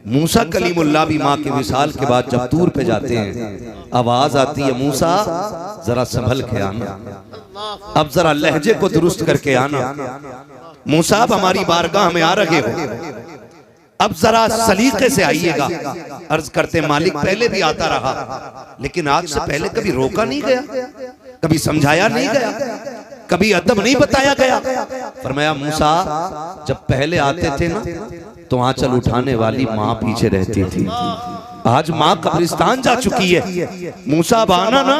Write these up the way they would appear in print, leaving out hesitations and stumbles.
मूसा कलीमुल्लाह भी माँ के विसाल के बाद जब दूर पे जाते हैं, आवाज आती है मूसा जरा संभल के आना, अब जरा लहजे को दुरुस्त करके आना। मूसा अब हमारी बारगाह में आ रहे हो, अब जरा सलीके से आइएगा। अर्ज करते मालिक पहले भी आता रहा, लेकिन आज से पहले कभी रोका नहीं गया, कभी समझाया नहीं गया, कभी अदब नहीं बताया गया। फरमाया मूसा जब पहले आते थे ना तो आंचल उठाने वाली माँ पीछे रहती थी, आज माँ कब्रिस्तान जा चुकी है। मूसा अब आना ना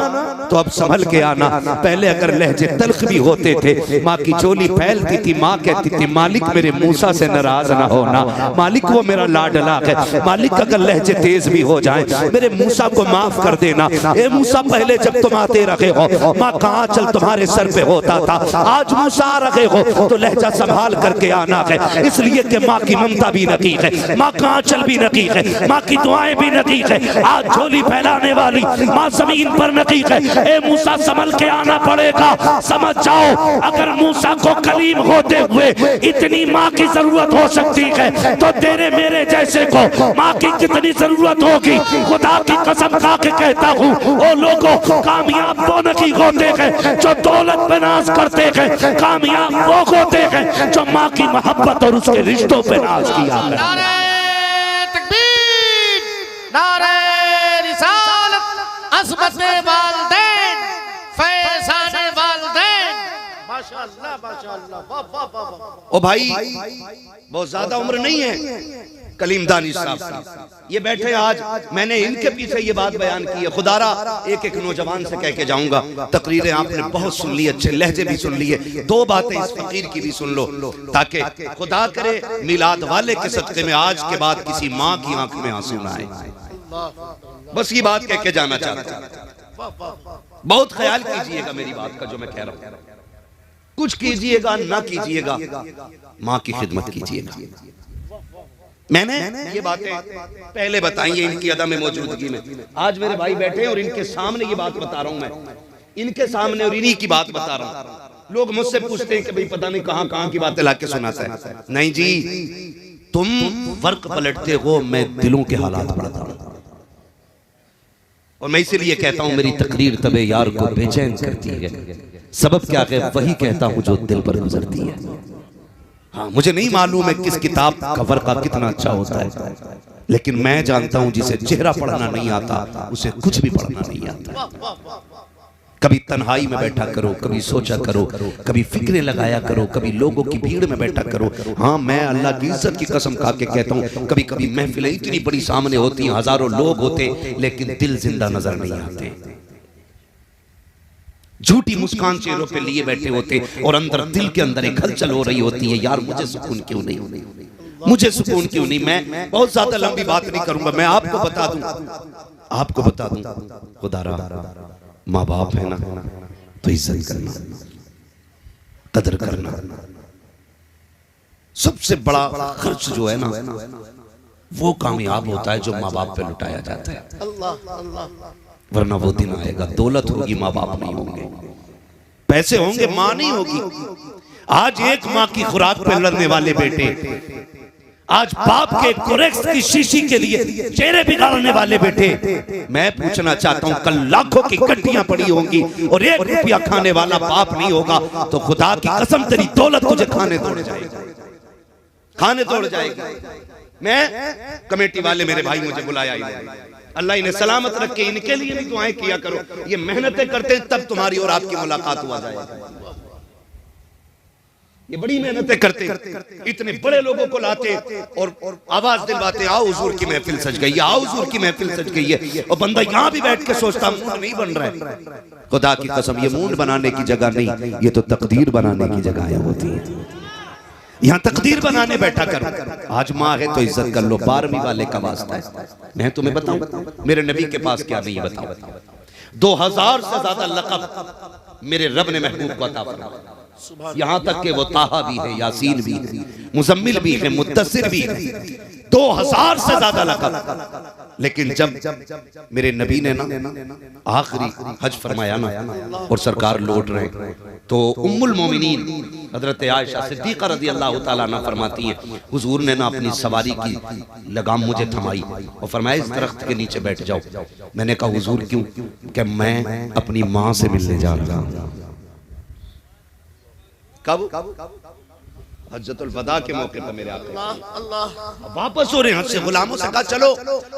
तो अब संभल के आना। पहले अगर लहजे तल्ख भी होते थे, माँ की चोली फैलती थी, माँ कहती थी मालिक मेरे मूसा से नाराज ना होना, मालिक वो मेरा लाडला है, मालिक अगर लहजे तेज भी हो जाए मेरे मूसा को माफ कर देना। ए मूसा पहले जब तुम आते रहे हो माँ का आंचल तुम्हारे सर पे होता था, आज मूसा आ रहे हो तो लहजा संभाल करके आना है, इसलिए कि माँ की ममता भी नकी है, माँ का आंचल भी नकी है, माँ की दुआएं भी नकी है। आज झोली फैलाने वाली माँ जमीन पर नकी है। ए मूसा संभल के आना पड़ेगा। समझ जाओ अगर मूसा को कलीम होते हुए इतनी माँ की जरूरत हो सकती है तो तेरे मेरे जैसे को माँ की कितनी जरूरत होगी। खुदा की कसम खा के कहता हूँ वो लोगों कामयाब वो नहीं होते हैं जो दौलत पे नाज करते हैं, कामयाब वो होते हैं जो माँ की मोहब्बत और उसके रिश्तों पे नाज किया करते हैं। ओ भाई बहुत ज्यादा उम्र नहीं है कलीमदानी साहब की, ये बैठे आज मैंने इनके पीछे ये बात बयान की है। खुदारा एक एक नौजवान से कह के जाऊंगा, तकरीरें आपने बहुत सुन ली, अच्छे लहजे भी सुन लिए, दो बातें इस फकीर की भी सुन लो ताकि खुदा करे मिलाद वाले के सदके में आज के बाद किसी माँ की आंख में आंसू ना आए। बस ये बात कह के जाना चाहता हूं। बहुत ख्याल कीजिएगा मेरी बात का जो मैं कह रहा हूं, कुछ कीजिएगा ना कीजिएगा, माँ की खिदमत कीजिएगा। मैंने ये बातें पहले बताई है इनकी अदम मौजूदगी में। आज मेरे भाई बैठे हैं और इनके सामने ये बात बता रहा हूं मैं, इनके सामने और इन्हीं की बात बता रहा हूं। लोग मुझसे पूछते हैं कि भाई पता नहीं कहां कहां की बातें लाके सुनाता है। नहीं जी, तुम वर्क पलटते हो, मैं दिलों के हालात पढ़ता हूं और मैं इसीलिए कहता हूं मेरी तकरीर तबे यार को बेचैन करती है। सबब क्या है वही कहता हूं जो दिल पर गुजरती है। हाँ, मुझे नहीं मालूम है किस किताब का वर्का कितना अच्छा होता है, लेकिन मैं जानता हूं जिसे चेहरा पढ़ना नहीं आता उसे कुछ भी पढ़ना नहीं आता। कभी तन्हाई में बैठा करो, कभी सोचा करो, कभी फिक्रें लगाया करो, कभी लोगों की भीड़ में बैठा करो। हाँ, मैं अल्लाह की इज्जत की कसम खा के कहता हूँ कभी कभी महफिलें इतनी बड़ी सामने होती हैं, हजारों लोग होते लेकिन दिल जिंदा नजर नहीं आते, झूठी मुस्कान चेहरों पे लिए बैठे होते और अंदर दिल के अंदर एक हलचल हो रही होती है, यार मुझे सुकून क्यों नहीं, मुझे सुकून क्यों नहीं। मैं बहुत ज्यादा लंबी बात नहीं करूंगा, मैं आपको बता दूं खुदारा माँ बाप है ना तो इज्जत करना, कदर करना। सबसे बड़ा खर्च जो है ना वो कामयाब होता है जो माँ बाप पे लुटाया जाता है, वरना वो दिन आएगा दौलत होगी माँ बाप नहीं होंगे, पैसे होंगे माँ नहीं होगी। आज एक माँ की खुराक पे लड़ने वाले बेटे, आज बाप के कोरेक्स की शीशी के लिए चेहरे बिगाड़ने वाले बेटे। मैं पूछना चाहता हूं कल लाखों की गड्डियां पड़ी होंगी और 1 रुपया खाने वाला बाप नहीं होगा तो खुदा की कसम तेरी दौलत तुझे खाने तोड़ जाएगी। मैं कमेटी वाले मेरे भाई मुझे बुलाया, अल्लाह इन्हें सलामत रखे, इनके लिए भी दुआएं किया करो, ये मेहनतें करते तब तुम्हारी और आपकी मुलाकात हुआ जाएगी। ये बड़ी मेहनतें करते, इतने बड़े लोगों को लाते और आवाज दिलवाते, आओ हुजूर की महफिल सज गई है, आओ हुजूर की महफिल सज गई है, और बंदा यहाँ भी बैठ के सोचता मूड नहीं बन रहा है। खुदा की कसम ये मूड बनाने की जगह नहीं, ये तो तकदीर बनाने की जगह होती है। यहाँ तकदीर बनाने बैठा करो। आज माँ है तो इज्जत कर लो, 12वीं वाले का वास्ता है। मैं तुम्हें बताऊं मेरे नबी के पास क्या नहीं, बताओ 2000 से ज्यादा लक़ब मेरे रब ने महबूब को अता फरमाया। यहाँ तक कि वो ताहा भी है, यासीन भी है, मुज़म्मिल भी है, मुद्दस्सिर भी है, 2000 से ज्यादा लक़ब। लेकिन जब मेरे नबी ने ना आखिरी हज फरमाया ना और सरकार लौट रहे, तो उम्मुल मोमिनीन हजरत आयशा सिद्दीक़ा रज़ी अल्लाह ताला अन्हा फरमाती हैं, हुजूर ने ना अपनी सवारी की लगाम मुझे थमाई और फरमाया इस दरख्त के नीचे बैठ जाओ। मैंने कहा हुजूर क्यों? कि मैं अपनी माँ से मिलने जा रहा हूँ। कब? हज्जतुल वदा के मौके पर मेरे आका वापस हो रहे हैं हज से, गुलामों से कहा चलो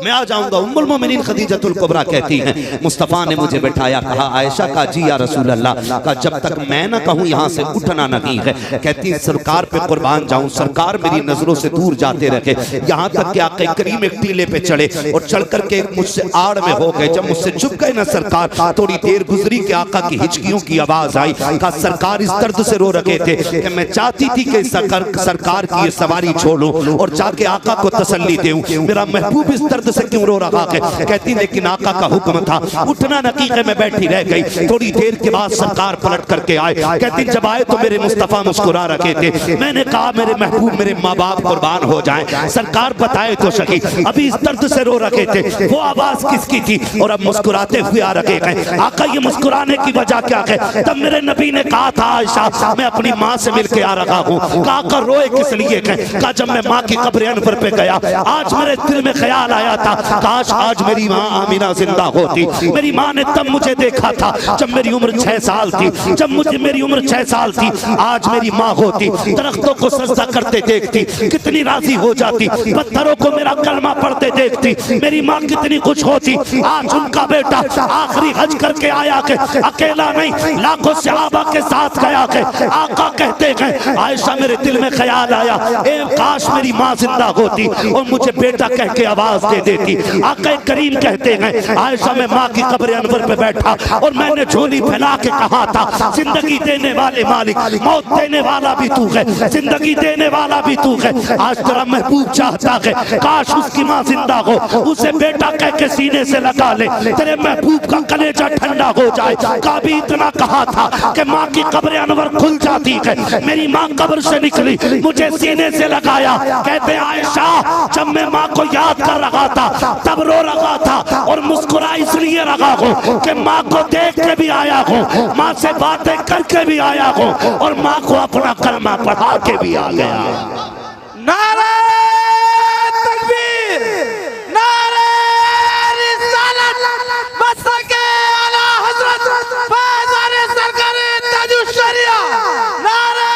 मैं आ जाऊंगा। उम्मुल मोमिनीन खदीजतुल कुबरा कहती हैं मुस्तफ़ा ने मुझे बैठाया, कहा आयशा का जी या रसूल अल्लाह का, जब तक मैं ना कहूँ यहाँ से उठना नहीं है। कहती सरकार पे कुर्बान जाऊं, सरकार मेरी नजरों से दूर जाते रखे, यहाँ तक कि आका करीम एक टीले पे चढ़े और चढ़ करके मुझसे आड़ में हो गए। जब मुझसे छुप गए ना सरकार, थोड़ी देर गुजरी कि आका की हिचकियों की आवाज आई। कहा सरकार इस दर्द से रो रहे थे कि मैं चाहती थी कि सरकार की ये सवारी छोड़ूं और जाके आका को तसल्ली दूं, मेरा महबूब इस दर्द से क्यों रो रहा है। कहती लेकिन आका का हुक्म था, उठना नकीक़े में बैठी रह गई। थोड़ी देर के बाद सरकार पलट करके आए। कहती जब आए तो मेरे मुस्तफ़ा मुस्कुरा रखे थे। मैंने कहा मेरे महबूब मेरे माँ बाप कुर्बान हो जाएं, सरकार बताए तो सही अभी इस दर्द से रो रखे थे, वो आवाज किसकी थी और अब मुस्कुराते हुए आ रखे हैं। आका ये मुस्कुराने की वजह क्या है? तब मेरे नबी ने कहा था आयशा मैं अपनी माँ से मिल के आ रहा हूँ। कहा रोए किस लिए? कहा जब मैं माँ की कब्र अनवर पे गया आज मेरे दिल में ख्याल आया था, काश आज मेरी माँ आमिना जिंदा होती। मेरी माँ ने तब मुझे देखा था जब मेरी उम्र 6 साल थी, जब मुझे मेरी उम्र 6 साल थी, आज मेरी माँ होती दरख्तों को सजदा करते देखती कितनी राजी हो जाती, पत्थरों को मेरा कलमा पढ़ते देखती, मेरी माँ कितनी खुश होती। आज उनका बेटा आखिरी हज करके आया के अकेला नहीं लाखों सहाबा के साथ गया के आका कहते हैं आयशा मेरे दिल में ख्याल आया ए काश मेरी माँ जिंदा होती और मुझे बेटा कह के आवाज दे देती। आका करीम कहते हैं आयशा मैं माँ की कब्र अनवर पे बैठा और मैंने झोली फैला के कहा था जिंदगी देने वाले मालिक, मौत देने वाला भी तू है, जिंदगी देने वाला भी तू है। आज तेरा महबूब चाहता है काश उसकी माँ जिंदा हो, उसे बेटा कह के सीने से लगा ले, तेरे महबूब का कलेजा ठंडा हो जाए। कभी इतना कहा था कि माँ की कब्र अनवर खुल जाती है, मेरी माँ कब्र से निकली मुझे सीने से लगाया। कहते आयशा जब मैं माँ को याद कर रहा था तब रो रहा था और मुस्कुरा इसलिए रहा हूँ कि माँ को देख के भी आया हूँ, माँ से बातें करके भी आया हूँ और माँ को अपना कलमा पढ़ा के भी आ गया। नारे तकबीर, नारे रिसालत, मस्तके आला हजरत फैज़ान सरकार ताजुश शरिया, नारे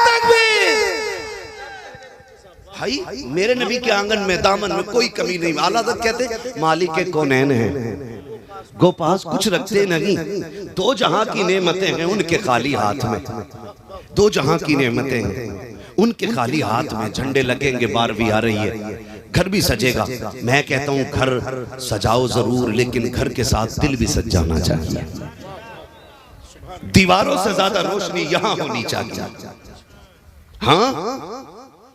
तकबीर। भाई मेरे नबी के आंगन में दामन में कोई कमी नहीं। आला हज़रत कहते मालिक के कौनैन हैं, गो पास कुछ रखते नहीं, दो जहां की नेमतें हैं उनके खाली हाथ में, दो जहां की नेमतें हैं उनके खाली हाथ में। झंडे लगेंगे, बारहवीं आ रही है, घर भी सजेगा। मैं कहता हूँ घर सजाओ जरूर, लेकिन घर के साथ दिल भी सज जाना चाहिए। दीवारों से ज्यादा रोशनी यहाँ होनी चाहिए। हाँ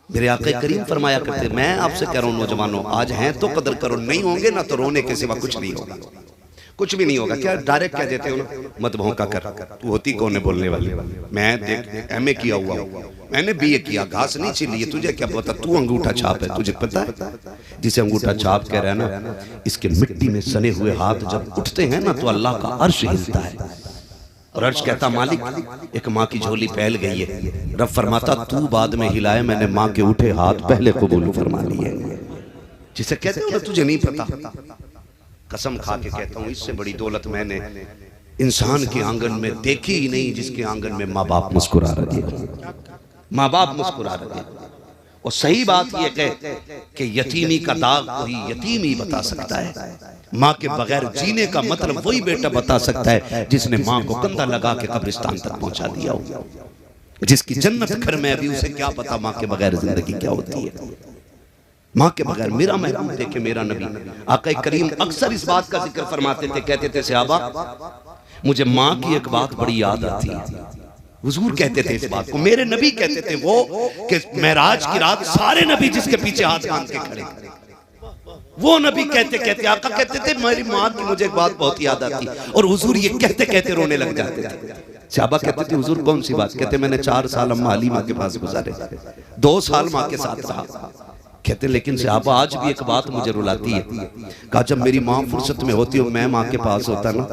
मेरे आका करीम फरमाया करते, मैं आपसे कह रहा हूँ नौजवानों आज हैं तो कदर करो, नहीं होंगे ना तो रोने के सिवा कुछ नहीं होगा, कुछ भी नहीं होगा। क्या डायरेक्ट कह देते हो ना मत भौंका कर, तू होती कौन है बोलने वाली। मैं देख एमए किया हुआ हूँ, मैंने बीए किया, घास नहीं छिली है, तुझे क्या पता, तू अंगूठा छाप है, तुझे पता है जिसे अंगूठा छाप कह रहा है ना, इसके मिट्टी में सने हुए हाथ जब उठते हैं ना तो अल्लाह का अर्श हिलता है और अर्श कहता मालिक एक माँ की झोली फैल गई है। रब फरमाता तू बाद में हिलाए, मैंने माँ के उठे हाथ पहले कबूल फरमा लिए। जिसे कहते हो ना तुझे नहीं पता, कसम खा के कहता हूँ इससे बड़ी दौलत मैंने इंसान के आंगन में देखी ही नहीं जिसके आंगन में माँ बाप मुस्कुरा रहे हैं, माँ बाप मुस्कुरा रहे हैं। और सही बात यह है कि यतीमी का दाग कोई यतीम ही बता सकता है, माँ के बगैर जीने का मतलब वही बेटा बता सकता है जिसने माँ को कंधा लगा के कब्रिस्तान तक पहुंचा दिया हो। जिसकी जन्नत घर में अभी उसे क्या पता माँ के बगैर जिंदगी क्या होती है। माँ के बगैर मेरा महबूब देखे मेरा नबी आका करीम अक्सर इस बात का जिक्र फरमाते थे, कहते थे सहाबा मुझे माँ की एक बात बड़ी याद आती है। हुजूर कहते थे इस बात को, मेरे नबी कहते थे वो कि मेराज की रात सारे नबी जिसके पीछे हाथ बांध के खड़े, वो नबी कहते कहते आका कहते थे मेरी माँ की मुझे एक बात बहुत याद आती, और हुजूर ये कहते कहते रोने लग जाते थे। सहाबा कहते थे हुजूर कौन सी बात? कहते मैंने 4 साल अम्मा हलीमा के पास गुजारे, 2 साल माँ के साथ रहा, कहते लेकिन साहब आज भी एक बात मुझे रुलाती है। कहा जब मेरी माँ फुर्सत में होती और मैं माँ के पास होता ना,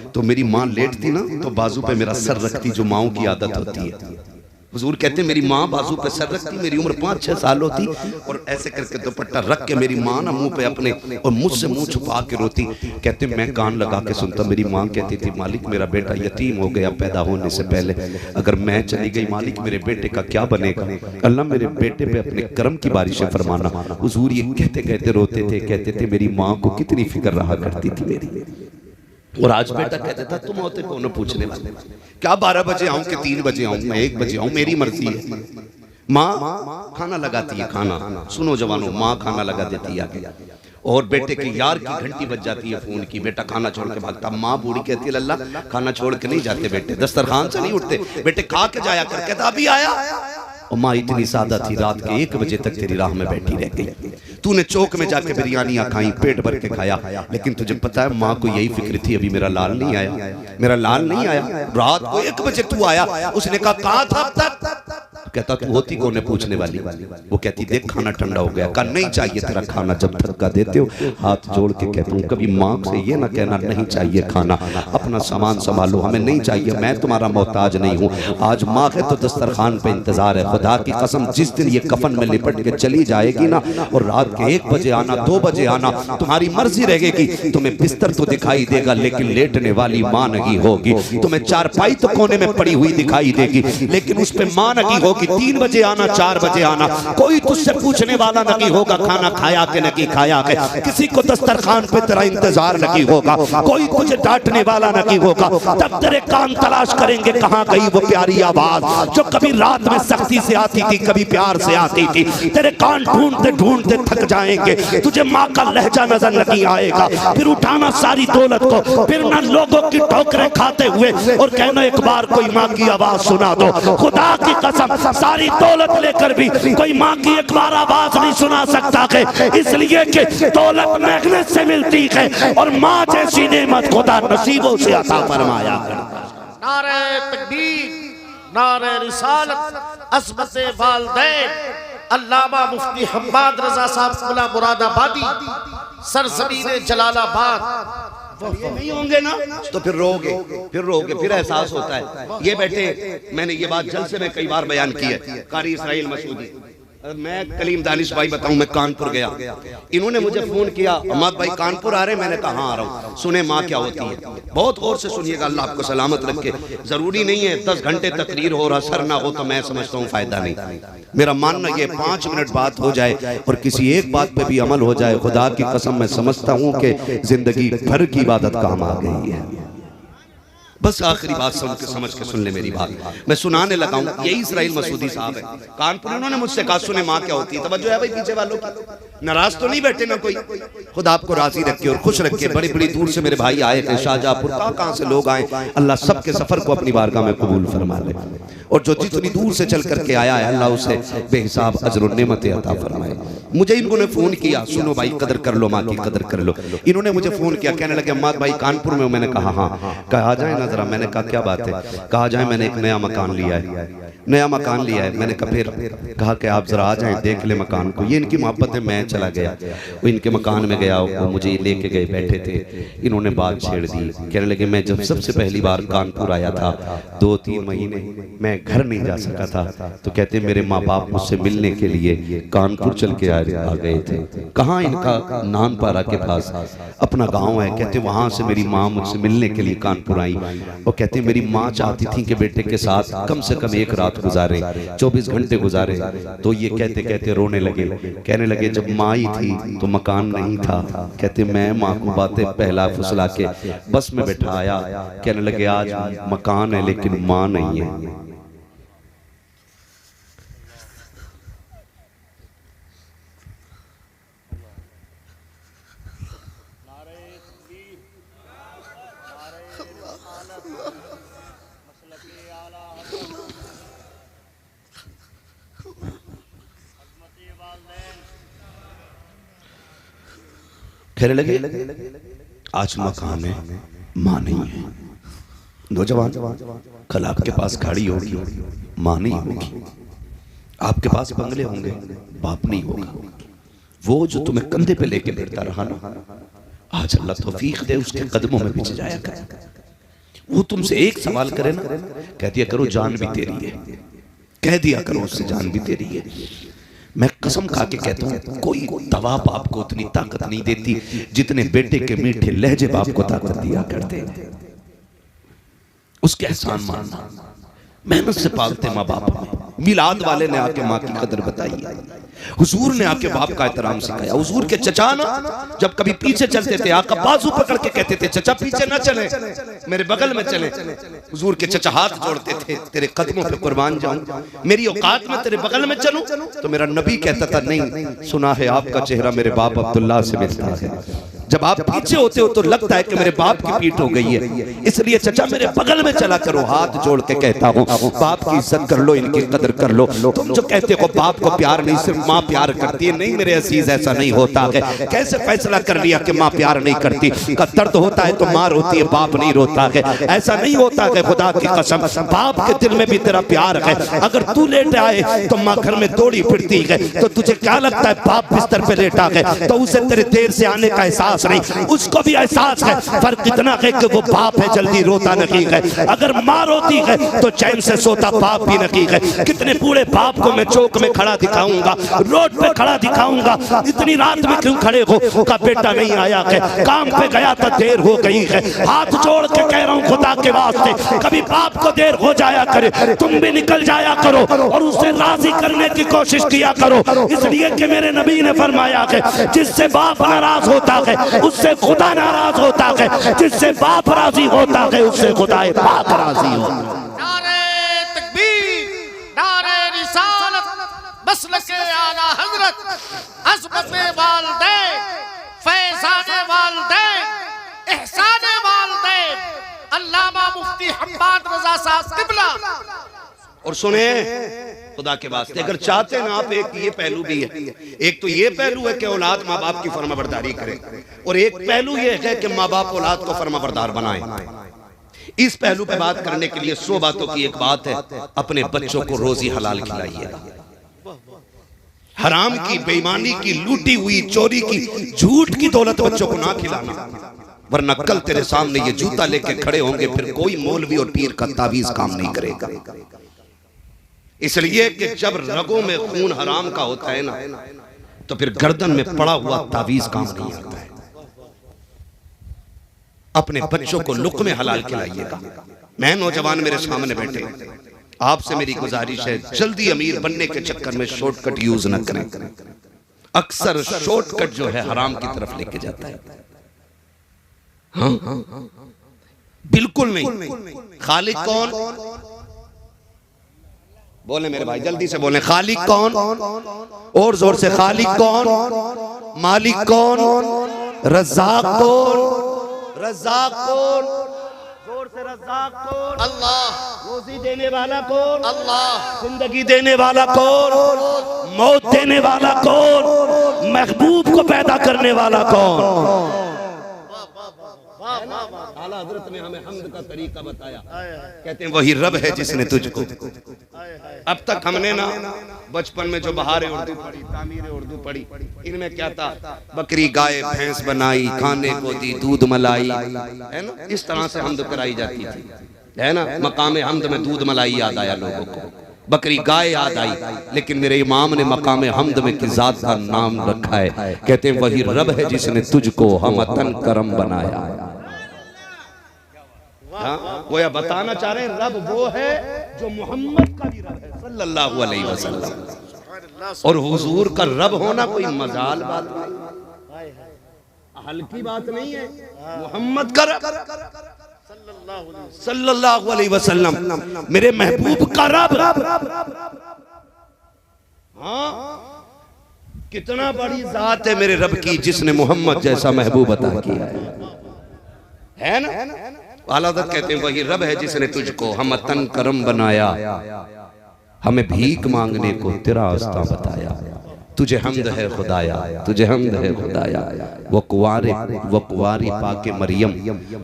तो मेरी माँ लेटती ना तो बाजू पे मेरा सर रखती, जो माँओं की आदत होती है। हुजूर कहते मेरी माँ बाजू पे सर रखती, मेरी उम्र 5-6 साल होती, और ऐसे करके दुपट्टा रख के मेरी माँ ना मुंह पे अपने और मुझसे मुंह छुपा के रोती। कहते मैं कान लगा के सुनता। मेरी माँ कहती थी मालिक मेरा बेटा यतीम हो गया पैदा होने से पहले, अगर मैं चली गई मालिक मेरे बेटे का क्या बनेगा, अल्लाह मेरे बेटे पे अपने कर्म की बारिशें फरमाना। हुजूर ये कहते कहते रोते थे। कहते थे मेरी माँ को कितनी फिक्र रहा करती थी मेरी। और आज बेटा कहता था तुम होते कौन पूछने वाले, क्या 12 बजे आऊं कि 3 बजे आऊं, मैं 1 बजे आऊं, मेरी मर्जी है। माँ खाना लगाती है, खाना सुनो जवानों, माँ खाना लगा देती है आगे, और बेटे की यार की घंटी बज जाती है फोन की, बेटा खाना छोड़ के भागता। माँ बूढ़ी कहती है लल्ला खाना छोड़ के नहीं जाते बेटे, दस्तरखान से नहीं उठते बेटे, खा के जाया कर। कहता अभी आया। और माँ इतनी सादा थी, रात के 1 बजे तक तेरी राह में बैठी रह गई। तूने चौक में जाके बिरयानियां खाई, पेट भर के खाया, लेकिन तुझे पता है माँ को यही फिक्र थी अभी मेरा लाल नहीं आया, मेरा लाल नहीं आया। रात को 1 बजे तू आया। उसने कहा कहाँ था अब तक? कहता तू होती कौन है पूछने वाली? वो कहती देख खाना ठंडा हो गया। कहा नहीं चाहिए तेरा खाना, जब थका देते हो हाथ जोड़ के कहता हूँ कभी माँ से ये ना कहना नहीं चाहिए खाना, अपना सामान संभालो, हमें नहीं चाहिए, मैं तुम्हारा मोहताज नहीं हूँ। आज माँ है तो दस्तरखान पे इंतजार है। खुदा की कसम जिस दिन ये कफन में लिपट के चली जाएगी ना, और रात के 1 बजे आना 2 बजे आना, तुम्हारी मर्जी रहेगी। तुम्हें बिस्तर तो दिखाई देगा लेकिन लेटने वाली माँ नहीं होगी। तुम्हें चारपाई तो कोने में पड़ी हुई दिखाई देगी लेकिन उस पे माँ नहीं होगी। 3 बजे आना 4 बजे आना, कोई तुझसे पूछने वाला नहीं होगा खाना खाया कि नहीं खाया है, किसी को दस्तरखान पे तेरा इंतजार नहीं होगा, कोई तुझे डांटने वाला नहीं होगा। तब तेरे कान तलाश करेंगे कहाँ गई वो प्यारी आवाज जो कभी रात में सख्ती से आती थी, कभी प्यार से आती थी। तेरे कान ढूंढते ढूंढते थक जाएंगे, तुझे माँ का लहजा नजर नहीं आएगा। फिर उठाना सारी दौलत को, फिर ना लोगों की ठोकरें खाते हुए और कहना एक बार कोई माँ की आवाज सुना दो। खुदा की कसम सारी दौलत लेकर भी कोई माँ की एक बार आवाज नहीं सुना सकता है, इसलिए कि दौलत मेहनत से मिलती है और माँ जैसी नेमत खुदा नसीबों से अता फरमाया। नारे तकबीर, नारे रिसालत, अज़मते वालिदैन। अल्लामा मुफ्ती हम्माद रजा साहब खुला मुरादाबादी, सरजमीन जलालाबाद। ये नहीं होंगे ना तो फिर रोगे, फिर एहसास होता है। ये बैठे, मैंने ये बात जलसे में कई बार बयान की है। कारी इसराइल मसूदी, मैं कलीम दानिश भाई बताऊं, मैं कानपुर गया, इन्होंने मुझे फोन किया अहमद भाई कानपुर आ रहे हैं? मैंने कहा हाँ आ रहा हूँ। सुने माँ क्या होती है, बहुत गौर से सुनिएगा, अल्लाह आपको सलामत रखे। जरूरी नहीं है 10 घंटे तकरीर हो और असर ना हो, तो मैं समझता हूँ फायदा नहीं। मेरा मानना ये 5 मिनट बात हो जाए और किसी एक बात पे भी अमल हो जाए, खुदा की कसम मैं समझता हूँ कि जिंदगी भर की इबादत काम आ गई है। बस आखिरी बात समझ के सुन ले मेरी बात, मैं सुनाने लगा हूँ। यही इसराइल मसूदी साहब है कानपुर, उन्होंने मुझसे कहा सुने माँ क्या होती है। तवज्जो है भाई पीछे वालों की, नाराज तो नहीं बैठे ना कोई, खुदा आपको राजी रखे और खुश रखे। बड़ी बड़ी दूर से मेरे भाई आए थे, शाहजहांपुर कहाँ से लोग आए, अल्लाह सबके सफर को अपनी बारगाह में कबूल फरमा ले, और जो जितनी दूर से चल करके आया है अल्लाह उसे बेहिसाब अजर और नेमतें अता फरमाए। मुझे इन्होंने फोन किया, सुनो भाई कदर कर लो, माँ की कदर कर लो। इन्होंने मुझे फोन किया, कहने लगे अम्माद भाई कानपुर में। मैंने कहा हाँ, कहा जाए ना जरा। मैंने कहा क्या बात है? कहा जाए मैंने एक नया मकान लिया है, नया मकान लिया है। मैंने कहा फिर? कहा कि आप जरा आ जाएं देख ले मकान को। ये इनकी मोहब्बत है। मैं चला गया, वो इनके मकान में गया, वो मुझे लेके गए, बैठे थे, इन्होंने बात छेड़ दी। कहने लगे मैं जब सबसे पहली बार कानपुर आया था 2-3 महीने मैं घर नहीं जा सका था, तो कहते मेरे माँ बाप मुझसे मिलने के लिए कानपुर चल के आ गए थे। कहाँ? इनका नानपारा के पास अपना गाँव है। कहते वहाँ से मेरी माँ मुझसे मिलने के लिए कानपुर आई, और कहते मेरी माँ चाहती थी कि बेटे के साथ कम से कम एक रात गुजारे, 24 घंटे गुजारे। तो ये कहते कहते रोने लगे, कहने लगे जब माँ ही थी तो मकान नहीं था। कहते मैं माँ को बातें पहला फुसला के बस में बैठाया। कहने लगे आज मकान है लेकिन माँ नहीं है। कहने लगे आज मकान है, माँ नहीं है। नौजवान कल आपके पास गाड़ी होगी, माँ नहीं होगी। आपके पास बंगले होंगे, बाप नहीं होगा। वो जो तुम्हें कंधे पे लेके बैठता रहा ना, आज अल्लाह तौफीक दे उसके कदमों में पीछे जाया कर। वो तुमसे एक सवाल करे ना, कह दिया करो जान भी तेरी है, कह दिया करो उससे जान भी तेरी है। मैं कसम खा के कहता हूँ कोई दवा बाप को उतनी ताकत नहीं देती जितने बेटे के मीठे लहजे बाप को ताकत दिया करते। उसके एहसान मानना, मेहनत से पालते माँ बाप। मिलाद वाले ने आके माँ की कदर बताई, हुजूर ने आके बाप का एहतराम सिखाया। हुजूर के चचा ना जब कभी पीछे चलते थे, आका बाजू पकड़ के कहते थे चचा पीछे ना चले, मेरे बगल में चले। हुजूर के चचा हाथ जोड़ते थे, तेरे कदमों पे कुर्बान जाऊं, मेरी औकात में तेरे बगल में चलूं। तो मेरा नबी कहता था नहीं, सुना है आपका चेहरा मेरे बाप अब्दुल्ला से मिलता है। जब आप पीछे होते हो तो लगता है कि मेरे बाप की पीठ हो गई है, इसलिए चचा मेरे बगल में चला करो। हाथ जोड़ के कहता हूँ बाप की इज्जत कर लो, इनकी कदर कर लो। तुम जो कहते हो बाप को प्यार नहीं सिर्फ माँ प्यार करती है, नहीं मेरे अजीज ऐसा नहीं होता है। कैसे फैसला कर लिया कि माँ प्यार नहीं करती? का दर्द होता है तो माँ रोती है, बाप नहीं रोता है। ऐसा नहीं होता है, खुदा की कसम बाप के दिल में भी तेरा प्यार है। अगर तू लेट आए तो माँ घर में दौड़ी फिरती है, तो तुझे क्या लगता है बाप बिस्तर पे लेटा है तो उसे तेरे देर से आने का एहसास नहीं, उसको भी एहसास है। फर्क इतना है कि वो बाप है जल्दी रोता नहीं है, अगर माँ रोती है तो चैन से सोता बाप भी नहीं है। कितने बूढ़े बाप को मैं चौक में खड़ा दिखाऊंगा, रोड पे खड़ा दिखाऊंगा, इतनी रात में क्यों खड़े हो? का बेटा नहीं आया है, काम पे गया था देर हो गई है। हाथ जोड़ के कह रहा हूँ खुदा के वास्ते, कभी बाप को देर हो जाया करे, तुम भी निकल जाया करो और उसे राजी करने की कोशिश किया करो। इसलिए कि मेरे नबी ने फरमाया है जिससे बाप नाराज होता है उससे खुदा नाराज होता है, जिससे बाप राजी होता है उससे खुदा पाक राजी होता है। नारे तकबीर, नारे रिसालत, मसलके आला हजरत, अज़मते वालिदैन, फैज़ाने वालिदैन, एहसाने वालिदैन, अल्लामा मुफ्ती हम्माद रज़ा साहब क़िबला। और सुने खुदा के वास्ते, अगर चाहते ना आप, एक ये पहलू भी है। एक तो ये पहलू है कि औलाद माँ बाप की फरमाबरदारी करे, और एक पहलू ये है कि माँ बाप औलाद को फरमाबरदार बनाए। इस पहलू पे बात करने के लिए 100 बातों की एक बात है, अपने बच्चों को रोजी हलाल खिलाइएगा। हराम की, बेईमानी की, लूटी हुई, चोरी की, झूठ की दौलत बच्चों को ना खिलाना, वरना कल तेरे सामने ये जूता लेके खड़े होंगे, फिर कोई मौलवी और पीर का तावीज काम नहीं करेगा। इसलिए कि जब रगों में खून हराम का होता है ना, तो फिर गर्दन में पड़ा हुआ तावीज काम नहीं आता है। अपने बच्चों को लुक़्मे हलाल खिलाइएगा। मैं नौजवान मेरे सामने बैठे, आपसे मेरी गुजारिश है जल्दी अमीर बनने के चक्कर में शॉर्टकट यूज न करें। अक्सर शॉर्टकट जो है हराम की तरफ लेके जाता है। हाँ, बिल्कुल नहीं। खालिक कौन? बोले मेरे भाई, जल्दी से बोले, खालिक कौन? और जोर से, खालिक कौन? मालिक कौन? रज़्ज़ाक़ कौन? रज़्ज़ाक़ कौन? जोर से, रज़्ज़ाक़ कौन? अल्लाह। रोजी देने वाला कौन? अल्लाह। जिंदगी देने वाला कौन? मौत देने वाला कौन? महबूब को पैदा करने वाला कौन? आला हज़रत ने हमें हम्द का तरीका बताया, कहते हैं वही रब है जिसने तुझको। अब तक हमने ना बचपन में जो बहारे उर्दू पढ़ी, तामीर उर्दू पढ़ी, इनमें क्या था? बकरी गाय भैंस बनाई, खाने को दी दूध मलाई, है ना? इस तरह से हम्द कराई जाती थी, है ना? मकाम हम्द में दूध मलाई याद आया लोगों को, बकरी गाय याद आई। लेकिन मेरे इमाम ने मकाम हम्द में किस ज़ात का नाम रखा है? कहते हैं वही रब है जिसने तुझको हमतन करम बनाया। वो या बताना चाह रहे हैं रब वो है जो मोहम्मद का भी रब है सल्लल्लाहु अलैहि वसल्लम। और हुजूर का रब होना कोई मजाल बात नहीं, हल्की बात नहीं है। मोहम्मद का रब सल्लल्लाहु अलैहि वसल्लम, मेरे महबूब का रब। हाँ, कितना बड़ी जात है मेरे रब की जिसने मोहम्मद जैसा महबूब अता किया है ना? आला हज़रत कहते हैं वही रब है जिसने तुझको हमतन करम बनाया, हमें भीख मांगने को तेरा रास्ता बताया। तुझे हमद है खुदाया, तुझे हमद है खुदाया। वो कुंवारी पाके मरियम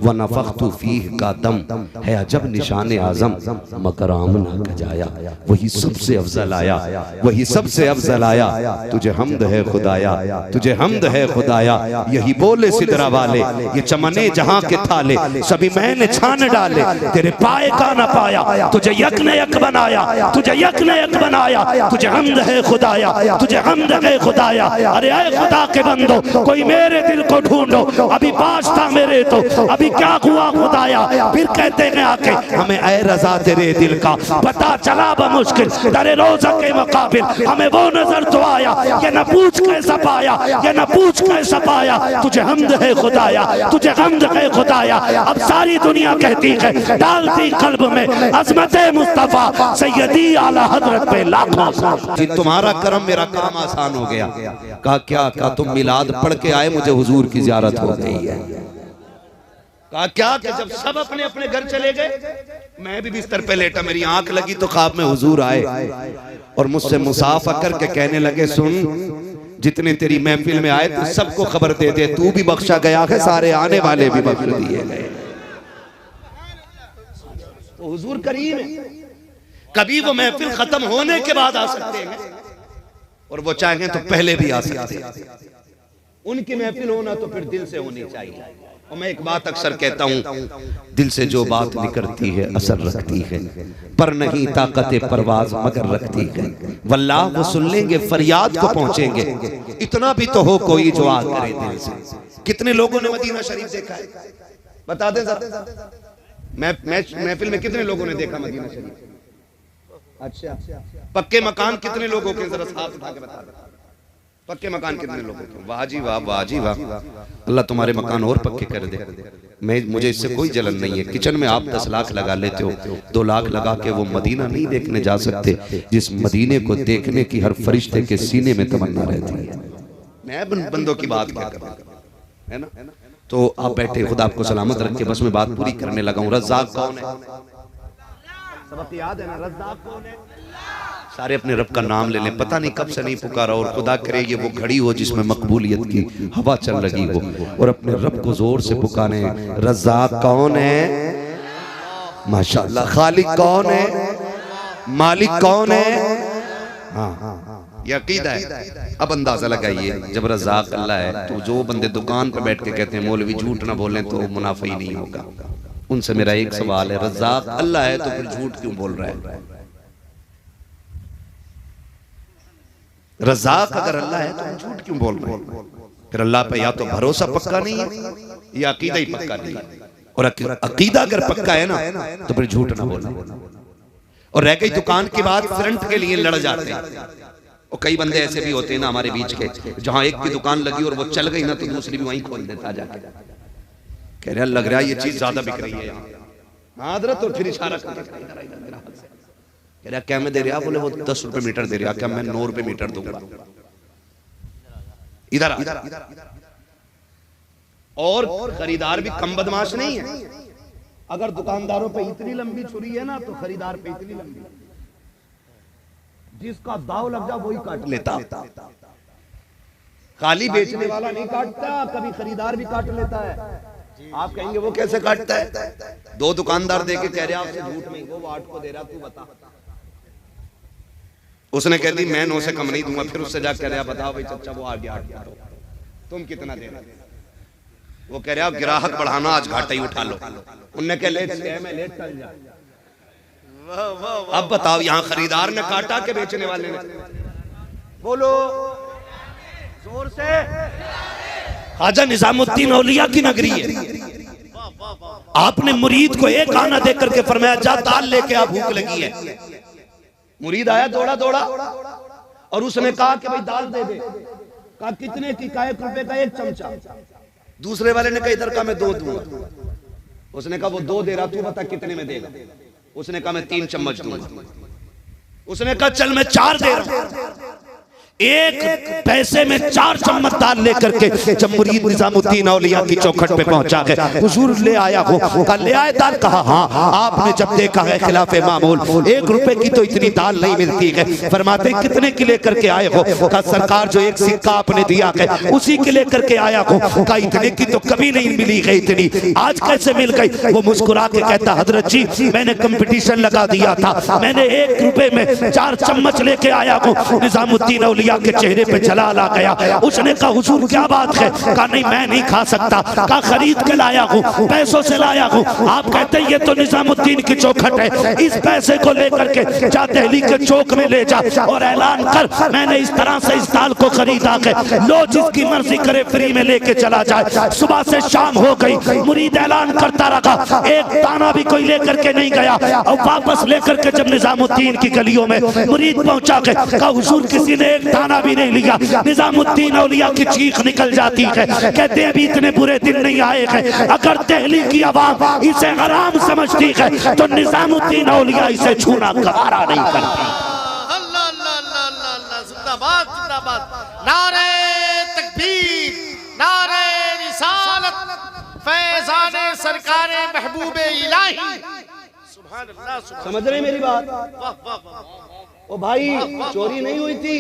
व नफख्तु फीह का दम है अजब निशान आजम मगर आमना खजाया। वही सबसे अफजल आया, वही सबसे अफजल आया। तुझे हमद है खुदाया, तुझे हमद है खुदाया। यही बोले सिदरा वाले ये चमने जहां के थाले सभी मैंने छान डाले तेरे पाए का न पाया। तुझे यक ने यक बनाया, तुझे यक ने यक बनाया। तुझे हमद है खुदाया, तुझे हमद है खुदाया। अरे ऐ खुदा के बंदो कोई मेरे दिल को ढूंढो, अभी पास था मेरे तो अभी क्या हुआ खुदाया। फिर कहते हैं आके हमें ऐ रजा तेरे दिल का पता चला बमुश्किल तेरे रोजा के मुकाबिल हमें वो नजर तो आया। ये न पूछ कैसा पाया, ये न पूछ कैसा पाया। तुझे हमद है खुदाया, तुझे हमद है खुदाया। अब सारी दुनिया कहती है डालती कल्ब में अजमत मुस्तफा सैयदी आला हजरत पे लाखों जी तुम्हारा करम मेरा काम आसान हो गया। कहा क्या? कहा तुम मिलाद पढ़ के आए मुझे हुजूर की ज़ियारत हो गई है। कहा क्या? कि जब सब अपने अपने घर चले गए मैं भी बिस्तर पे लेटा, मेरी आंख लगी तो ख्वाब में हुजूर आए और मुझसे मुसाफा करके कहने लगे सुन जितने तेरी महफिल में आए तो सबको खबर दे दे तू भी बख्शा गया है, सारे आने वाले भी बख्श दिए गए। तो हुजूर करीम है, कभी वो महफिल खत्म होने के बाद आ सकते हैं और वो चाहें तो पहले भी आ सकते हैं। उनकी महफिल होना तो फिर दिल से होनी चाहिए। और मैं एक बात अक्सर कहता हूँ, दिल से जो बात निकलती है असर रखती है, पर नहीं ताकत परवाज मगर रखती है। वल्लाह वो सुन लेंगे फरियाद को पहुंचेंगे। इतना भी तो हो कोई जो आ करे दिल से। कितने लोगों ने मदीना शरीफ देखा है बता दें जरा। महफिल में कितने लोगों ने देखा मदीना शरीफ? अच्छा, पक्के मकान कितने लोगों के? जरा हाथ उठा के बता दें। पक्के मकान कितने लोगों के? वाह जी वाह, वाह जी वाह। अल्लाह तुम्हारे मकान और पक्के कर दे। मुझे इससे कोई जलन नहीं है। किचन में आप 10 लाख लगा लेते हो, 2 लाख लगा के वो मदीना नहीं देखने जा सकते जिस मदीने को देखने की हर फरिश्ते के सीने में तमन्ना रहती है। मैं बंदों की बात क्या कर रहा है ना। तो आप बैठे, खुदा आपको सलामत रखे। बस मैं बात पूरी करने लगा हूँ। रज़्ज़ाक़ कौन है? सबक याद है ना? रज़्ज़ाक़ कौन है? सारे अपने रब का नाम ले लें। पता नहीं कब से नहीं पुकारा और खुदा करे ये वो घड़ी हो जिसमें मकबूलियत की हवा चल रही हो और अपने रब को जोर से पुकारे। रज़्ज़ाक़ कौन है? माशाअल्लाह। खालिक कौन है? मालिक कौन है? हाँ, ये अकीदा है। अब अंदाजा लगाइए, जब रज़्ज़ाक़ अल्लाह है तो जो बंदे दुकान पर बैठ के कहते हैं मौलवी झूठ ना बोलें तो मुनाफा ही नहीं होगा, उनसे मेरा एक सवाल है, रज़्ज़ाक़ अल्लाह है तो फिर झूठ क्यों बोल रहा है? रज़्ज़ाक़ अगर अल्लाह है तो झूठ क्यों बोल रहे हैं? फिर अल्लाह पे या तो भरोसा पक्का नहीं है या अकीदा ही पक्का नहीं है। और अकीदा अगर पक्का है ना तो फिर झूठ ना बोलना। और रह गई दुकान की बात, फ्रंट के लिए लड़ जाते हैं। और कई बंदे ऐसे भी होते हैं ना हमारे बीच के, जहां एक की दुकान लगी और वो चल गई ना तो दूसरी भी वहीं खोल देता जाके। कह रहा लग रहा है ये चीज ज्यादा बिक रही है यहाँ हजरत, और फिर इशारा कर कह रहा क्या मैं दे रहा? बोले वो 10 रुपए मीटर दे रहा। क्या मैं 9 रुपए मीटर दूंगा? इधर और खरीदार भी कम बदमाश नहीं है। अगर दुकानदारों पे इतनी लंबी छुरी है ना तो खरीदार पे इतनी लंबी, जिसका दाव लग जा वही काट लेता। खाली बेचने वाला नहीं काटता, कभी खरीदार भी काट लेता है। आप कहेंगे वो कैसे काटता है? 2 दुकानदार देके कह रहे आपसे झूठ नहीं, वो 8 को दे रहा, तू बता। उसने कह दी मैं 9 से कम नहीं दूंगा। फिर उससे जाकर कह रहा बताओ भाई चचा वो आ गया, तुम कितना दे रहे? वो कह रहा ग्राहक बढ़ाना आज घाटा ही उठा लो। उनने कह लेट चल जा। अब बताओ यहाँ खरीदार ने काटा के बेचने वाले ने? बोलो जोर से। ख्वाजा निजामुद्दीन औलिया की नगरी है। आपने मुरीद को एक आना दे करके फरमाया जा दाल लेके आ, भूख लगी है। मुरीद आया दौड़ा दौड़ा और उसने कहा कि भाई दाल दे दे। कहा कितने की? 1 रुपए का 1 चमचा। दूसरे वाले ने कहा इधर का मैं 2 दूंगा। उसने कहा वो 2 दे रहा, तू बता कितने में देगा? उसने कहा मैं 3 चम्मच दूंगा। उसने कहा चल मैं 4 दे रहा हूं। एक पैसे में 4 चम्मच दाल लेकर के जब मुरीद निजामुद्दीन औलिया की चौखट पे पहुंचा गए, हुजूर ले आया हो, कहा ले आए दाल, कहा हाँ। आपने जब देखा है खिलाफे मामूल 1 रुपए की तो इतनी दाल नहीं मिलती है। फरमाते कितने की लेकर के आए हो? कहा सरकार जो 1 सिक्का आपने दिया है उसी के लेकर के आया हो। कहा इतने की तो कभी नहीं मिली गई, इतनी आज कैसे मिल गई? वो मुस्कुरा के कहता हजरत जी मैंने कंपटीशन लगा दिया था, मैंने 1 रुपए में 4 चम्मच लेके आया हूँ। निजामुद्दीन औलिया के चेहरे पे जलाल आ गया। उसने कहा हुजूर क्या बात है? कहा नहीं मैं नहीं खा सकता। कहा खरीद के लाया हूँ, पैसों से लाया हूँ। आप कहते हैं ये तो निजामुद्दीन की चौखट है, इस पैसे को लेकर के जा दिल्ली के चौक में ले जा और ऐलान कर मैंने इस तरह से इस दाल को खरीदा है, लो जिसकी मर्जी करे फ्री में लेके चला जाए। सुबह से शाम हो गई, मुरीद ऐलान करता रहा, एक दाना भी कोई लेकर के नहीं गया। और वापस लेकर के जब निजामुद्दीन की गलियों में मुरीद पहुंचा गए, कहा हुजूर किसी ने एक दाना भी नहीं लिया। निजामुद्दीन औलिया की चीख निकल जाती है, कहते हैं अभी इतने बुरे दिन नहीं आए हैं। अगर दिल्ली की आवाम इसे हराम समझती है तो निजामुद्दीन औलिया इसे छूना गवारा नहीं करती। अल्लाह अल्लाह अल्लाह अल्लाह अल्लाह, जिंदाबाद जिंदाबाद। नारे तकबीर, नारे रिसालत, फैज़ाने सरकारे महबूबे इलाही। सुभान अल्लाह, समझ रहे मेरी बात? वाह वाह वाह। ओ भाई चोरी नहीं हुई थी,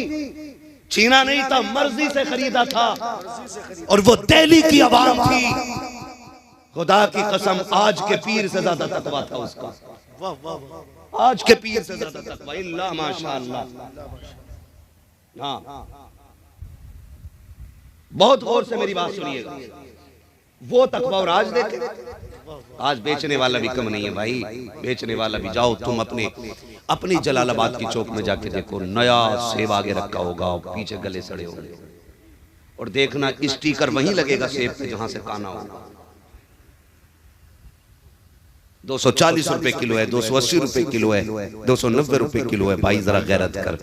छीना नहीं था, मर्जी से खरीदा था। और वो दिल्ली की आवाम थी, खुदा की कसम आज के पीर से ज्यादा तकवा था उसका। वाह वाह वाह। आज के पीर से ज्यादा तकवा, इल्ला माशाअल्लाह। हाँ बहुत गौर से मेरी बात सुनिएगा। वो तकवा और आज देखे, आज बेचने वाला भी कम नहीं है भाई, बेचने वाला भी। जाओ तुम अपनी जलालाबाद की चौक में जाके देखो, नया सेब आगे रखा होगा और पीछे गले सड़े होंगे, और देखना स्टिकर वहीं लगेगा सेब पे जहां से काना होगा। 240 रुपए किलो है, 280 रुपए किलो है, 290 रुपए किलो है। भाई जरा गैरत कर।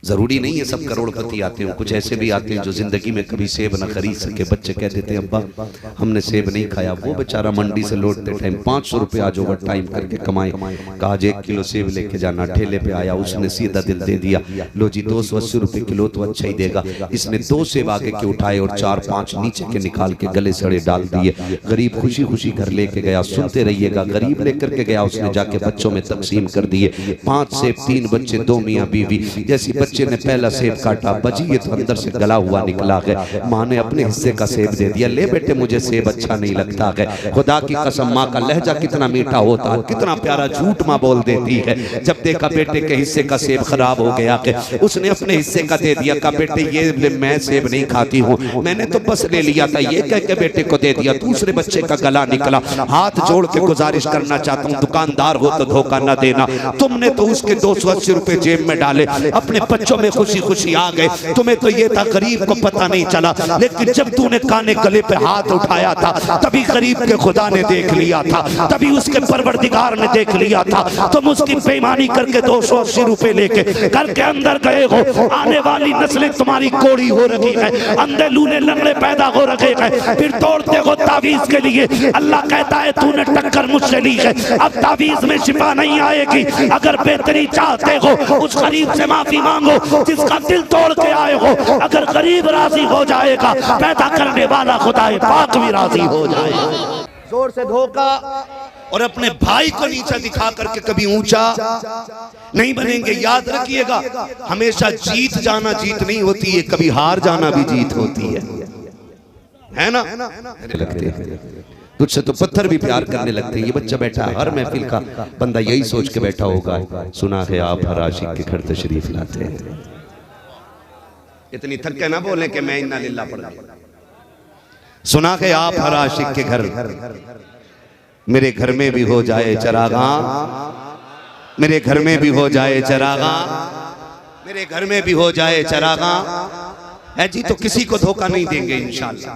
जरूरी नहीं है सब करोड़पति आते हो, कुछ ऐसे भी आते हैं जो जिंदगी में कभी सेब ना खरीद सके। बच्चे कह देते हैं अब्बा हमने सेब नहीं खाया। वो बेचारा मंडी से लौटते टाइम 500 रुपए आज ओवर टाइम करके कमाए। कहा आज 1 किलो सेब लेके जाना। ठेले पे आया, उसने सीधा दिल दे दिया, लो जी 280 रुपए किलो तो अच्छा ही देगा। इसने 2 सेब आगे के उठाए और 4-5 नीचे के निकाल के गले सड़े डाल दिए। गरीब खुशी खुशी घर लेके गया। सुनते रहिएगा, गरीब लेकर के गया, उसने जाके बच्चों में तकसीम कर दिए। 5 सेब, 3 बच्चे, 2 मियाँ बीवी। जैसी बच्चे ने पहला सेब काटा, बजी ये तो अंदर से गला हुआ निकला है। माँ ने अपने हिस्से का सेब दे दिया, ले बेटे मुझे सेब अच्छा नहीं लगता है। खुदा की कसम माँ का लहजा कितना मीठा होता है, कितना प्यारा झूठ माँ बोल देती है। जब देखा बेटे के हिस्से का सेब खराब हो गया है, उसने अपने हिस्से का दे दिया। कहा बेटे ये मैं सेब नहीं खाती हूँ, मैंने तो बस ले लिया था, ये कह के बेटे को दे दिया। दूसरे बच्चे का गला निकला। हाथ जोड़ के गुजारिश करना चाहता हूँ, दुकानदार हो तो धोखा न देना। तुमने तो उसके 280 रुपए जेब में डाले, अपने बच्चों में खुशी खुशी आ गए। तुम्हें तो ये था गरीब को पता नहीं चला, लेकिन जब तूने काने गले पे हाथ उठाया था तभी गरीब के खुदा ने देख लिया था, तभी उसके परवरदिगार ने देख लिया था। तुम उसकी बेईमानी करके 280 रुपए लेके घर के अंदर गए हो। आने वाली नस्लें तुम्हारी कोड़ी हो रही है, अंधे लूले लंगड़े पैदा हो रहे हैं, फिर तोड़ते हो तावीज के लिए। अल्लाह कहता है तूने टक्कर मुझसे ली है, अब तावीज में शिफा नहीं आएगी। अगर बेहतरी चाहते हो उस गरीब से माफी मांगो जिसका दिल तोड़ के आए हो। अगर गरीब राजी हो जाएगा, पैदा करने वाला खुदा पाक भी राजी हो जाएगा। जोर से धोखा और अपने भाई को नीचा दिखा करके कभी ऊंचा नहीं बनेंगे। याद रखिएगा, हमेशा जीत जाना जीत नहीं होती है, कभी हार जाना भी जीत होती है ना? लगते हैं तुझसे तो पत्थर भी प्यार करने लगते हैं। ये बच्चा बैठा है, हर महफिल का बंदा यही सोच के बैठा होगा, सुना है आप हर आशिक के घर तशरीफ लाते हैं। इतनी थक के ना बोले कि मैं इन्ना लिल्लाह पढ़ गया। सुना है आप हर आशिक के घर, मेरे घर में भी हो जाए चरागा, मेरे घर में भी हो जाए चरागा, मेरे घर में भी हो जाए चरागा। है जी तो किसी को धोखा नहीं देंगे इंशाअल्लाह।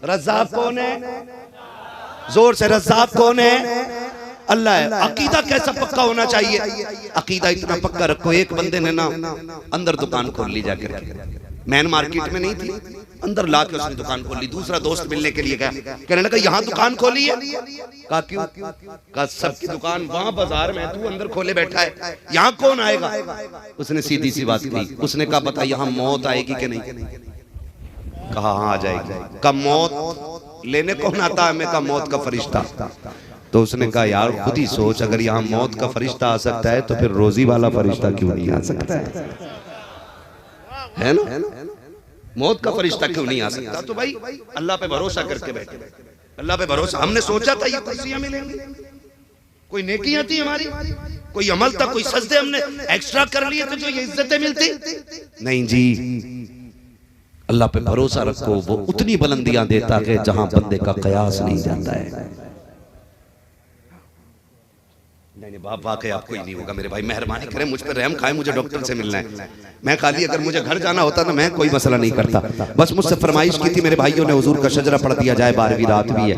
रज़्ज़ाक़ कौन है? जोर से रज़्ज़ाक़ कौन है? अल्लाह है। अकीदा कैसा पक्का होना चाहिए? अकीदा इतना पक्का रखो, एक बंदे ने ना अंदर दुकान खोल ली जाकर, मैन मार्केट में नहीं थी, अंदर ला के उसने दुकान खोल ली। दूसरा दोस्त मिलने के लिए गया, कहने लगा यहाँ दुकान खोली है? कहा क्यों? कहा सबकी दुकान वहां बाजार में, तू अंदर खोले बैठा है, यहाँ कौन आएगा? उसने सीधी सी बात की, उसने कहा बता यहाँ मौत आएगी कि नहीं? कहा हाँ आ जाएगी। कहा मौत लेने कौन आता है? मैं कहा मौत का फरिश्ता। तो उसने कहा यार खुद ही सोच, अगर यहाँ मौत का फरिश्ता आ सकता है तो फिर रोजी वाला फरिश्ता क्यों नहीं आ सकता है ना? मौत का फरिश्ता क्यों नहीं आ सकता? तो भाई अल्लाह पे भरोसा करके बैठे, अल्लाह पे भरोसा। हमने सोचा था ये कुर्सियां मिलेंगी, कोई नेकियां थी हमारी, कोई अमल था, कोई सजदे हमने एक्स्ट्रा कर लिए थे जो ये इज्जतें मिलती नहीं जी। अल्लाह पे भरोसा रखो, वो उतनी बुलंदियां देता है जहां बंदे का कयास नहीं जाता है। नहीं बाप वाकई आपको ही नहीं होगा मेरे भाई, मेहरबानी करें मुझ पर रहम खाए, मुझे डॉक्टर से मिलना है। मैं खाली अगर मुझे घर जाना होता ना मैं कोई मसला नहीं करता, बस मुझसे फरमाइश की थी मेरे भाइयों ने हुजूर का शजरा पढ़ दिया जाए। 12वीं रात भी है,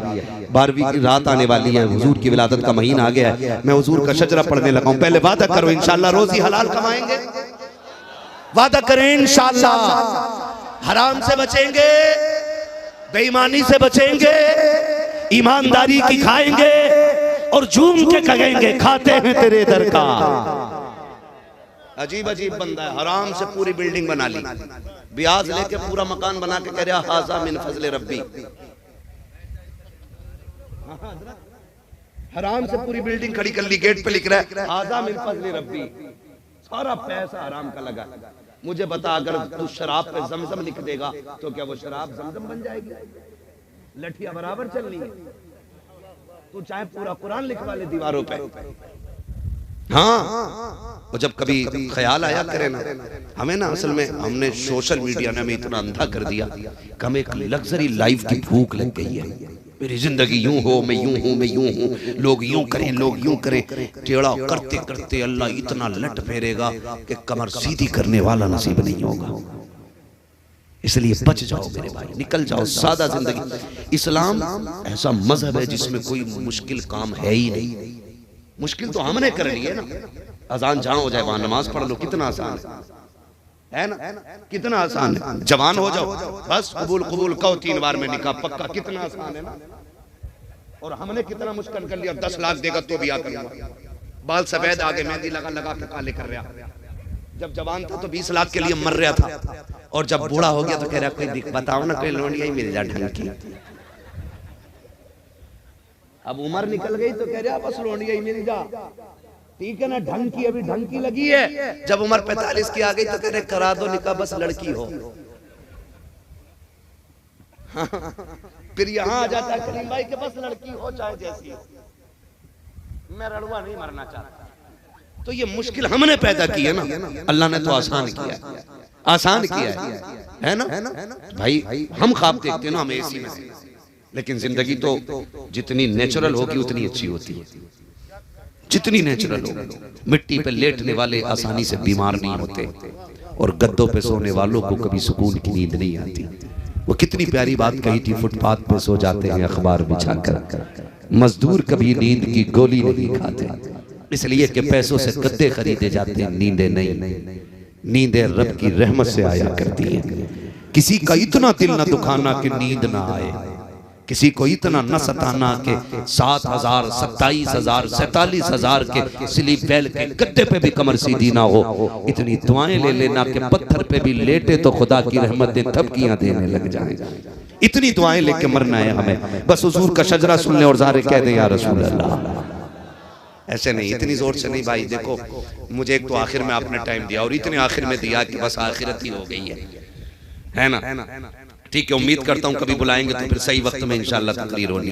12वीं की रात आने वाली है, हुजूर की विलादत का महीना आ गया है, मैं हुजूर का शजरा पढ़ने लगा हूं। पहले वादा करो इंशाअल्लाह रोजी हलाल कमाएंगे, वादा करें इंशाअल्लाह हराम से बचेंगे, बेईमानी से बचेंगे, ईमानदारी की खाएंगे और झूम के कहेंगे खाते हैं तेरे दर का। अजीब अजीब बंदा है, हराम से पूरी बिल्डिंग बना ली, ब्याज लेके पूरा मकान बना के कह रहा हाजा मिन फजले रब्बी। हराम से पूरी बिल्डिंग खड़ी कर ली, गेट पे लिख रहा है हाजा मिन फजले रब्बी, सारा पैसा हराम का लगा। मुझे बता अगर तू शराब पे जमजम लिख देगा तो क्या वो शराब जमजम बन जाएगी? लठिया बराबर चलनी है। तो चाहे पूरा कुरान लिखवा ले दीवारों पे। हाँ, और जब कभी ख्याल आया करे ना हमें ना, असल में हमने सोशल मीडिया ने हमें इतना अंधा कर दिया कि हमें एक लग्जरी लाइफ की भूख लग गई है। मेरी जिंदगी यूं हो, मैं यूं हूं, मैं यूं हूं, लोग यूं करें, लोग यूं करें। टेढ़ा करते करते अल्लाह इतना लट फेरेगा कि कमर सीधी करने वाला नसीब नहीं होगा। इसलिए बच जाओ मेरे भाई, निकल जाओ सादा जिंदगी। इस्लाम ऐसा मजहब है जिसमें कोई मुश्किल काम है ही नहीं। मुश्किल तो हमने कर ली है ना, अजान जहां हो जाए वहां नमाज पढ़ लो, कितना आसान है ना, कितना आसान है। जवान हो जाओ बस कबूल कबूल कहो 3 बार में निकाह पक्का, कितना आसान है ना। और हमने कितना मुश्किल कर लिया, 10 लाख देगा तो भी आकर बाल सफेद आगे मेहंदी लगा लगा के काले कर रहा। जब जवान था तो 20 लाख के लिए मर रहा था, और जब बूढ़ा हो गया तो कह रहा कोई बताओ ना कोई लोनिया ही मिल जाए ढंग की। अब उम्र निकल गई तो कह रहा बस लोनिया ही मिल जा, ठीक है ना, ढंग की अभी ढंग की लगी है। जब उम्र 45 की आ गई तो कह रहे करा दो निकाह बस लड़की हो। फिर यहाँ आ जाता करीम भाई के बस लड़की हो चाहे जैसी हो, मैं रड़ुआ नहीं मरना चाहता। तो ये मुश्किल हमने पैदा की है ना, अल्लाह ने तो आसान किया, आसान किया है ना भाई। हम ख्वाब देखते ना हम एसी में, लेकिन जिंदगी तो जितनी नेचुरल होगी उतनी अच्छी होती है, जितनी नेचुरल होगी। मिट्टी पे लेटने वाले आसानी से बीमार नहीं होते, और गद्दों पे सोने वालों को कभी सुकून की नींद नहीं आती। वो कितनी प्यारी बात कही थी, फुटपाथ पे सो जाते हैं अखबार बिछाकर, मजदूर कभी नींद की गोली नहीं खाते, इसलिए कि पैसों से गद्दे खरीदे जाते हैं, नींदें नहीं। नींदें रब की रहमत से आया करती हैं। किसी का इतना दिल न दुखाना कि नींद ना आए, किसी को इतना न सताना कि 7,000 27,000 47,000 के स्लीप वेल के गद्दे पे भी कमर सीधी ना हो। इतनी दुआएं ले लेना कि पत्थर पे भी लेटे तो खुदा की रहमतें थपकियां देने लग जाएं। इतनी दुआएं लेके मरना है हमें, बस हुजूर का शजरा सुन ले और ज़ारे कह दे या रसूल अल्लाह। ऐसे नहीं, इतनी जोर से नहीं भाई। देखो मुझे एक तो आखिर में आपने टाइम दिया, और इतने आखिर में दिया कि बस आखिरत ही हो गई है ना। ठीक है, उम्मीद करता हूँ कभी बुलाएंगे तो फिर सही वक्त में इंशाअल्लाह तकरीर होनी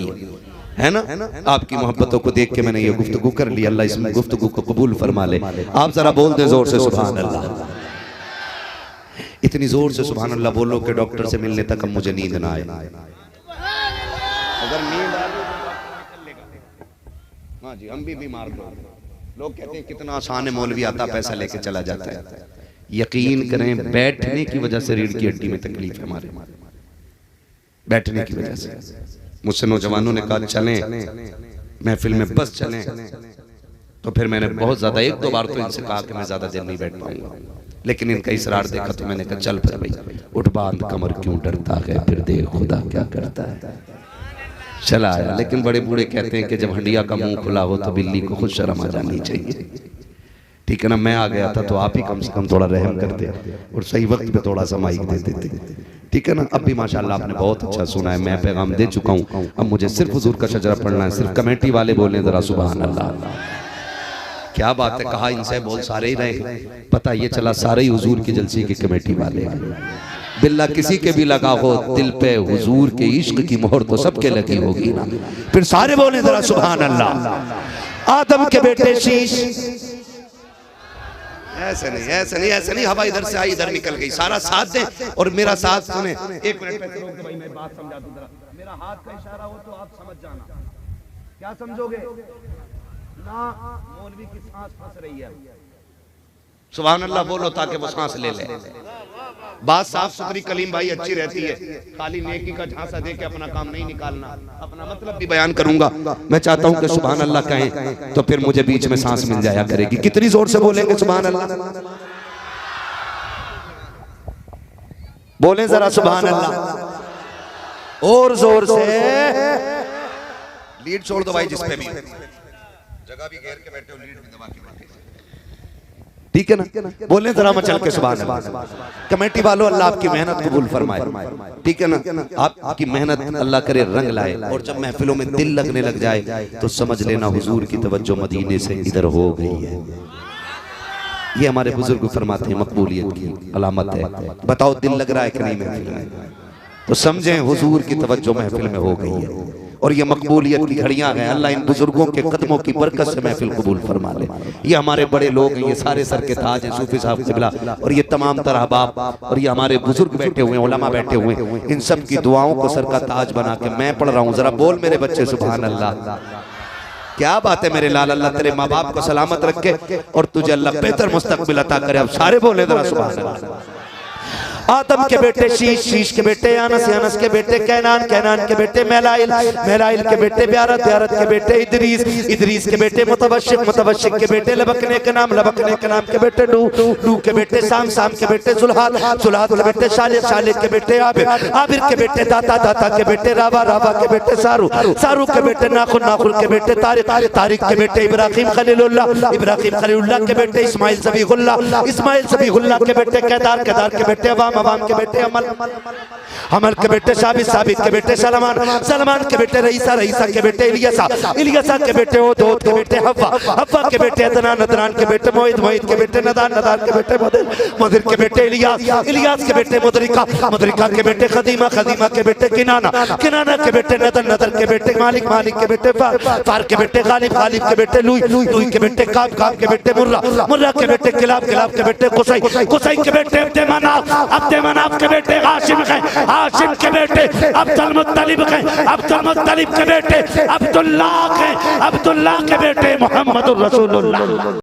है ना। आपकी मोहब्बतों को देख के मैंने ये गुफ्तगू कर ली, अल्लाह इस गुफ्तगू को कबूल फरमा ले। आप जरा बोल दे जोर से सुभान अल्लाह, इतनी जोर से सुभान अल्लाह बोलो कि डॉक्टर से मिलने तक अब मुझे नींद ना आए। अगर नींद आ गई हाँ जी, हम भी बीमार लोग कहते हैं कितना आसान है, मौलवी आता पैसा लेके चला जाता है। यकीन करें बैठने की वजह से रीढ़ की हड्डी में तकलीफ है हमारे, बैठने की वजह से। मुझसे नौजवानों ने कहा चलें महफिल में, बस चलें, तो फिर मैंने बहुत ज्यादा 1-2 बार तो इनसे कहा कि मैं ज्यादा देर नहीं बैठ पाऊंगा। लेकिन इनका इसरार देखा तो मैंने कहा चल फिर भाई उठ बांध कमर, क्यों डरता है, फिर देख खुदा क्या करता है। चला आया। लेकिन बड़े बूढ़े कहते हैं कि जब हंडिया का मुंह खुला हो तो बिल्ली को खुद शर्म आ जानी चाहिए, ठीक है ना। मैं आ गया था तो आप ही कम से कम थोड़ा रहम करते और सही वक्त पे थोड़ा सा माइक दे देते, ठीक है ना। अब भी माशाल्लाह आपने बहुत अच्छा सुना है, मैं पैगाम दे चुका हूँ। अब मुझे सिर्फ हुजूर का शजरा पढ़ना है। सिर्फ कमेटी वाले बोले जरा सुभान अल्लाह। क्या बात है, कहा इनसे बोल सारे ही रहे, पता ये चला सारे ही हुजूर की जलसी की कमेटी वाले। बिल्ला किसी के भी लगा हो दिल पे हुजूर के इश्क की मोहर तो सबके लगी होगी ना। फिर सारे बोले जरा सुभान अल्लाह। आदम के बेटे शीश, ऐसे नहीं ऐसे नहीं ऐसे नहीं, हवा इधर से आई इधर निकल गई। सारा साथ दे और मेरा साथ सुने। एक मिनट पैसे रोक दो भाई, मैं बात समझा दूं जरा। मेरा हाथ का इशारा हो तो आप समझ जाना। क्या समझोगे ना, मौलवी की सांस फंस रही है। सुभान अल्लाह बोलो ताकि वो सांस ले ले। बात साफ सुथरी कलीम भाई अच्छी रहती है, खाली नेकी का झांसा दे के अपना काम नहीं निकालना। अपना मतलब भी बयान करूंगा। मैं चाहता हूं कि सुभान अल्लाह कहें तो फिर मुझे बीच में सांस मिल जाया करेगी। कितनी जोर से बोलेंगे सुभान अल्लाह? बोले जरा सुभान अल्लाह और जोर से। लीड छोड़ दो भाई, जिस पे भी जगह भी घेर के बैठे हो लीड भी दबा के बैठे, ठीक है ना। बोले जरा मचल के सुभान अल्लाह। कमेटी वालों अल्लाह आपकी मेहनत कबूल फरमाए, ठीक है ना। आपकी मेहनत अल्लाह करे रंग लाए। और जब महफिलों में दिल लगने लग जाए तो समझ लेना हुजूर की तवज्जो मदीने से इधर हो गई है। ये हमारे बुजुर्ग फरमाते हैं मकबूलियत की अलामत है। बताओ दिल लग रहा है कि नहीं महफिल में, तो समझें हुजूर की तवज्जो महफिल में हो गई है। और ये मकबूलियत की घड़ियां हैं। अल्लाह इन बुजुर्गों के कदमों की बरकत से महफिल कबूल फरमा ले। ये हमारे बड़े लोग हैं, ये सारे सर के ताज हैं, सूफी साहब क़िबला और ये तमाम तरह बाप और ये हमारे बुजुर्ग बैठे हुए हैं, उलमा बैठे हुए हैं। इन सब की दुआओं को सर का ताज बना के मैं पढ़ रहा हूँ। जरा बोल मेरे बच्चे सुभान अल्लाह। क्या बात है मेरे लाल, अल्लाह तेरे माँ बाप को सलामत रखे और तुझे अल्लाह बेहतर मुस्तकबिल अता करे। अब सारे बोले जरा सुभान अल्लाह। आदम के बेटे शीश, शीश के बेटे अनस, अनस के बेटे कैनान, कैनान के बेटे मेलाइल, मेलाइल के बेटे ब्यारत, ब्यारत के बेटे इदरीस, इदरीस के बेटे मुतवशिक, मुतवशिक के बेटे लबकने के नाम, लबकने के नाम के बेटे नूह, नूह के बेटे साम, साम के बेटे जुल्हाद, जुल्हाद के बेटे शालिक, शालिक के बेटे आबिर, आबिर के बेटे दाता, दाता के बेटे रावा, रावा के बेटे सारू, सारू के बेटे नाखुन, नाखुन के बेटे तारिक, तारिक के बेटे इब्राहिम खलीलुल्लाह, इब्राहिम खलीलुल्लाह के बेटे इस्माइल ज़बीहुल्लाह, इस्माइल ज़बीहुल्लाह के बेटे केदार, केदार के बेटे अवाम के बेटे अमल, अमल के बेटे साबित, साबित के बेटे सलमान, सलमान के बेटे रईसा, रईसा के बेटे इलियासा, इलियासा के बेटे ओद, ओद के बेटे हव्वा, हव्वा के बेटे अदनान, अदनान के बेटे मोहित, मोहित के बेटे नदान, नदान के बेटे मुदिर, मुदिर के बेटे इलियास, इलियास के बेटे मुदरिका, मुदरिका के बेटे खदीमा, खदीमा के बेटे किनाना, किनाना के बेटे नदर, नदर के बेटे मालिक, मालिक के बेटे फार, फार के बेटे गालिब, गालिब के बेटे लुई, लुई के बेटे काब, काब के बेटे मुर्रा, मुर्रा के बेटे किलाब, किलाब के बेटे कुसै, कुसै के बेटे अब्दे मनाफ, अब्दे मनाफ के बेटे हाशिम है, हाशिम के बेटे अब्दुल मुत्तलिब है, अब्दुल मुत्तलिब के बेटे अब्दुल्लाह है, अब्दुल्लाह के बेटे मोहम्मद रसूलुल्लाह।